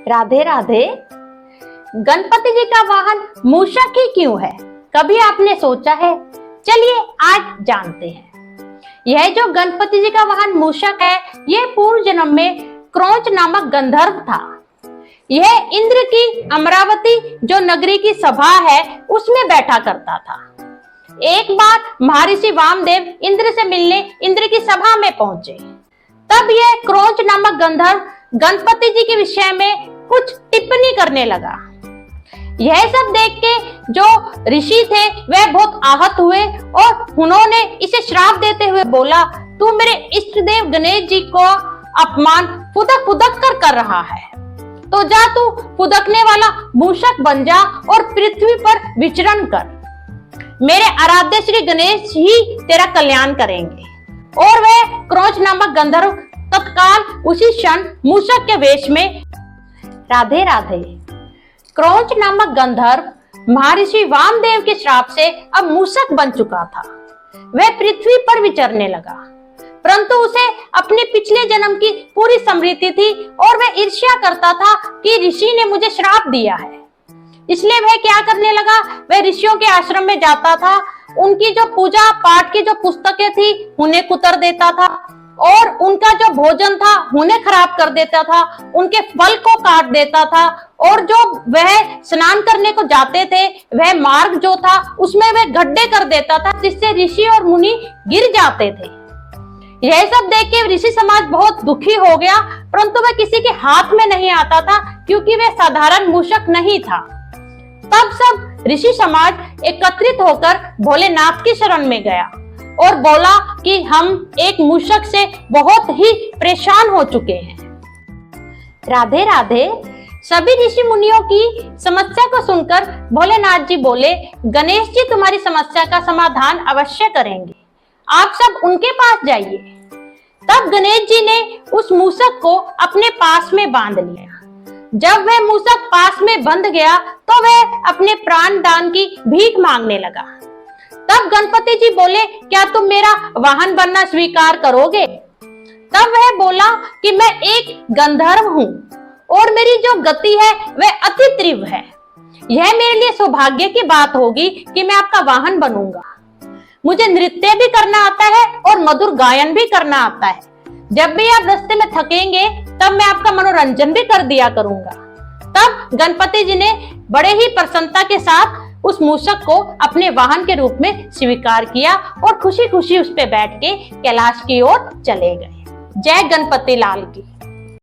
राधे राधे। गणपति जी का वाहन मूषक ही क्यों है, कभी आपने सोचा है? चलिए आज जानते हैं। यह जो गणपति जी का वाहन मूषक है, यह पूर्व जन्म में क्रौंच नामक गंधर्व था। यह इंद्र की अमरावती जो नगरी की सभा है उसमें बैठा करता था। एक बार महर्षि वामदेव इंद्र से मिलने इंद्र की सभा में पहुंचे। तब यह क्रौंच नामक गंधर्व गणपति जी के विषय में कुछ टिप्पणी करने लगा। यह सब देख के जो ऋषि थे वह बहुत आहत हुए और उन्होंने इसे श्राप देते हुए बोला, तू मेरे इष्ट देव गणेश जी को अपमान फुदक फुदक कर रहा है, तो जा तू फुदकने वाला मूषक बन जा और पृथ्वी पर विचरण कर। मेरे आराध्य श्री गणेश ही तेरा कल्याण करेंगे। और वह क्रौंच नामक गंधर्व तत्काल उसी क्षण मूषक के वेश में। राधे राधे। क्रौंच नामक गंधर्व महर्षि वामदेव के श्राप से अब मूषक बन चुका था। वह पृथ्वी पर विचरने लगा, परंतु उसे अपने पिछले जन्म की पूरी स्मृति थी और वह ईर्ष्या करता था कि ऋषि ने मुझे श्राप दिया है। इसलिए वह क्या करने लगा, वह ऋषियों के आश्रम में जाता था, उनकी जो पूजा पाठ की जो पुस्तकें थी उन्हें कुतर देता था और उनका जो भोजन था उन्हें खराब कर देता था, उनके फल को काट देता था और जो वह स्नान करने को जाते थे वह मार्ग जो था उसमें वह गड्ढे कर देता था, जिससे ऋषि और मुनि गिर जाते थे। यह सब देख के ऋषि समाज बहुत दुखी हो गया, परंतु वह किसी के हाथ में नहीं आता था क्योंकि वह साधारण मूषक नहीं था। तब सब ऋषि समाज एकत्रित होकर भोलेनाथ की शरण में गया और बोला कि हम एक मूषक से बहुत ही परेशान हो चुके हैं। राधे राधे। सभी ऋषि मुनियों की समस्या को सुनकर भोलेनाथ जी बोले, गणेश जी तुम्हारी समस्या का समाधान अवश्य करेंगे, आप सब उनके पास जाइए। तब गणेश जी ने उस मूषक को अपने पास में बांध लिया। जब वह मूषक पास में बंध गया तो वह अपने प्राण दान की भीख मांगने लगा। तब गणपति जी बोले, क्या तुम मेरा वाहन बनना स्वीकार करोगे? तब वह बोला कि मैं एक गंधर्व हूँ और मेरी जो गति है वह अति तीव्र है। यह मेरे लिए सौभाग्य की बात होगी कि मैं आपका वाहन बनूंगा। मुझे नृत्य भी करना आता है और मधुर गायन भी करना आता है। जब भी आप रास्ते में थकेंगे तब मैं आपका मनोरंजन भी कर दिया करूंगा। तब गणपति जी ने बड़े ही प्रसन्नता के साथ उस मूषक को अपने वाहन के रूप में स्वीकार किया और खुशी खुशी उस पे बैठ के कैलाश की ओर चले गए। जय गणपति लाल की।